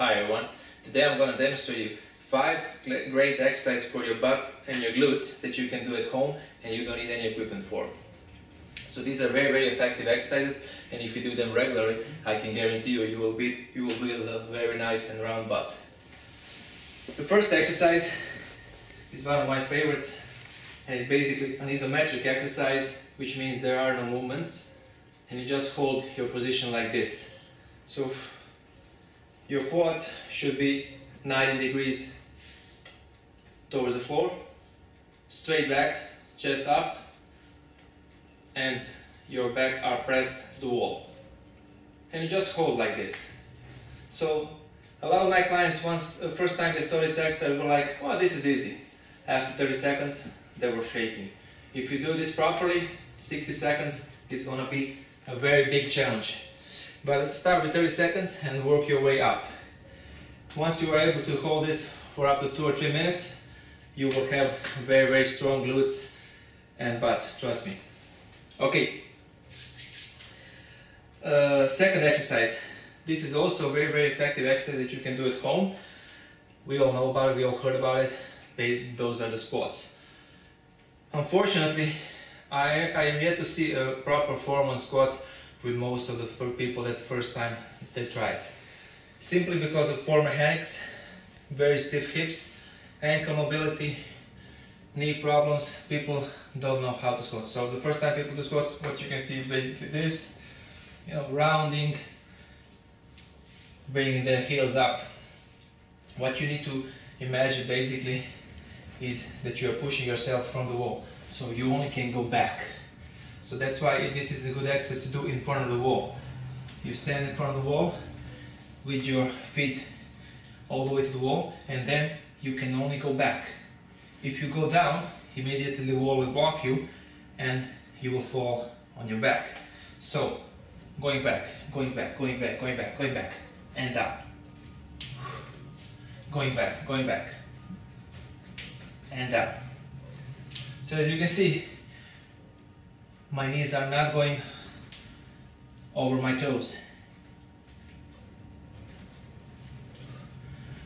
Hi everyone, today I'm going to demonstrate you 5 great exercises for your butt and your glutes that you can do at home and you don't need any equipment for. So these are very effective exercises, and if you do them regularly, I can guarantee you will build a very nice and round butt. The first exercise is one of my favorites, and it's basically an isometric exercise, which means there are no movements and you just hold your position like this. So your quads should be 90 degrees towards the floor, straight back, chest up, and your back are pressed to the wall. And you just hold like this. So a lot of my clients, the first time they saw this exercise, were like, "Oh, this is easy." After 30 seconds, they were shaking. If you do this properly, 60 seconds is going to be a very big challenge. But start with 30 seconds and work your way up. Once you are able to hold this for up to 2 or 3 minutes, you will have very strong glutes and butt, trust me. Okay. Second exercise. This is also a very effective exercise that you can do at home. We all know about it, we all heard about it. Those are the squats. Unfortunately, I am yet to see a proper form on squats with most of the people that first time they tried. Simply because of poor mechanics, very stiff hips, ankle mobility, knee problems, people don't know how to squat. So the first time people do squats, what you can see is basically this, rounding, bringing the heels up. What you need to imagine basically is that you are pushing yourself from the wall, so you only can go back. So that's why this is a good exercise to do in front of the wall. You stand in front of the wall with your feet all the way to the wall, and then you can only go back. If you go down, immediately the wall will block you and you will fall on your back. So going back, going back, going back, going back, going back, and down. Going back, and down. So as you can see, my knees are not going over my toes.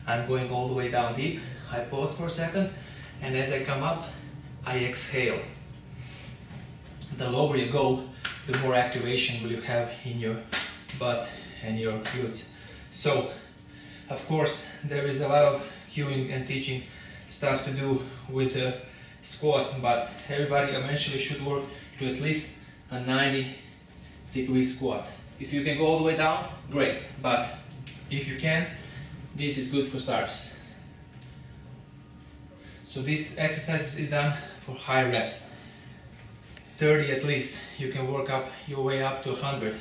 I'm going all the way down deep. I pause for a second, and as I come up, I exhale. The lower you go, the more activation will you have in your butt and your glutes. So, of course, there is a lot of cueing and teaching stuff to do with the squat, but everybody eventually should work to at least a 90-degree squat. If you can go all the way down, great, but if you can't, this is good for starters. So this exercise is done for high reps. 30 at least. You can work up your way up to 100.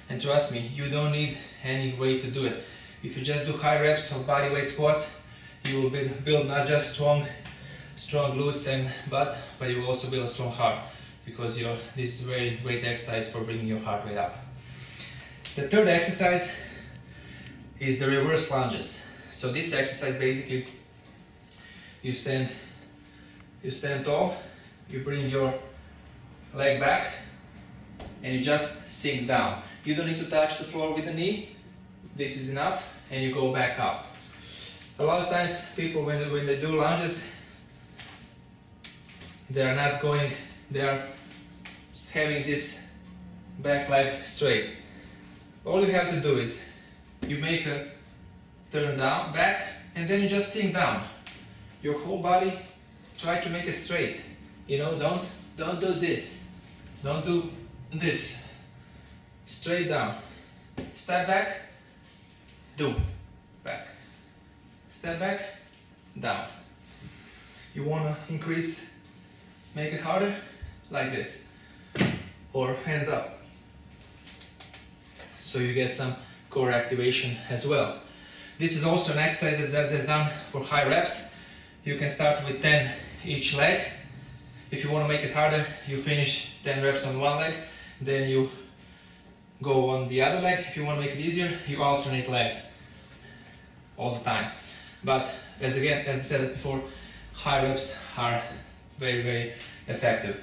And trust me, you don't need any weight to do it. If you just do high reps of bodyweight squats, you will build not just strong glutes and butt, but you will also build a strong heart, because this is a very great exercise for bringing your heart rate up. The third exercise is the reverse lunges. So this exercise basically, you stand tall, you bring your leg back, and you just sink down. You don't need to touch the floor with the knee. This is enough, and you go back up. A lot of times people, when they do lunges, they are having this back leg straight. All you have to do is you make a turn down, back, and then you just sink down. Your whole body, try to make it straight. Don't do this. Don't do this. Straight down. Step back, do, back. Step back, down. You want to make it harder, like this. Or hands up. So you get some core activation as well. This is also an exercise that's done for high reps. You can start with 10 each leg. If you want to make it harder, you finish 10 reps on one leg, then you go on the other leg. If you want to make it easier, you alternate legs all the time. But as I said before, high reps are very effective.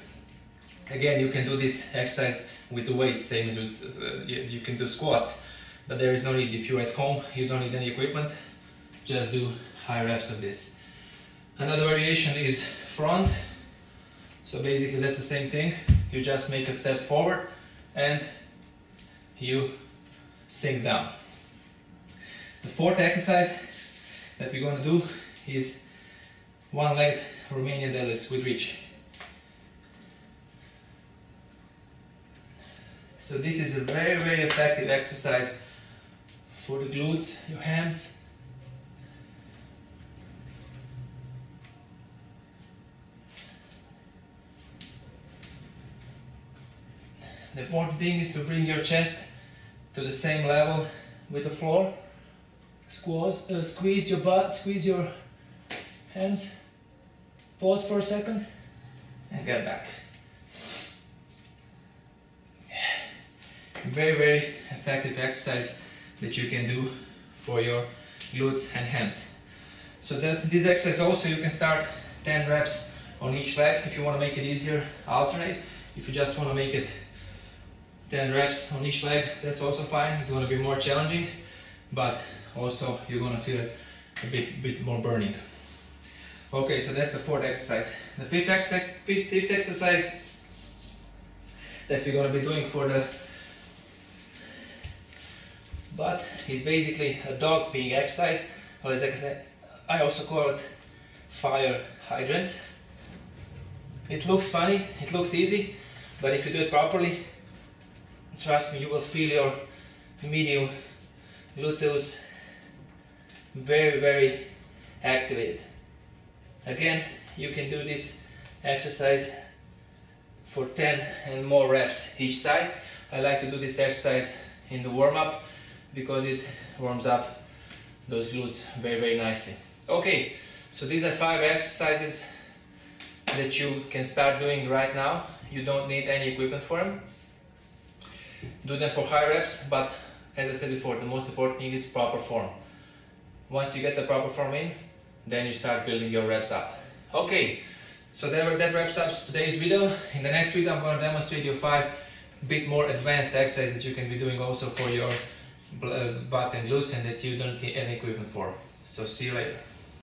Again, you can do this exercise with the weight, same as with, you can do squats. but there is no need. If you're at home, you don't need any equipment, just do high reps of this. Another variation is front. So basically that's the same thing. You just make a step forward and you sink down. The fourth exercise that we're going to do is one leg Romanian deadlifts with reach. So this is a very, very effective exercise for the glutes, your hams. The important thing is to bring your chest to the same level with the floor. Squeeze your butt, squeeze your hands. Pause for a second and get back. Very, very effective exercise that you can do for your glutes and hams. So this exercise also you can start 10 reps on each leg. If you want to make it easier, alternate. If you just want to make it 10 reps on each leg, that's also fine. It's going to be more challenging, but also you're going to feel it a bit more burning. Okay, so that's the fourth exercise. The fifth exercise that we're going to be doing for the butt is basically a dog peeing exercise, or as I also call it fire hydrant. It looks funny, it looks easy, but if you do it properly, trust me, you will feel your medial gluteus very, very activated. Again, you can do this exercise for 10 and more reps each side. I like to do this exercise in the warm-up because it warms up those glutes very, very nicely. Okay, so these are 5 exercises that you can start doing right now. You don't need any equipment for them. Do them for high reps, but as I said before, the most important thing is proper form. Once you get the proper form in, then you start building your reps up. Okay, so that wraps up today's video. In the next video, I'm going to demonstrate you 5 bit more advanced exercises that you can be doing also for your butt and glutes and that you don't need any equipment for. So see you later.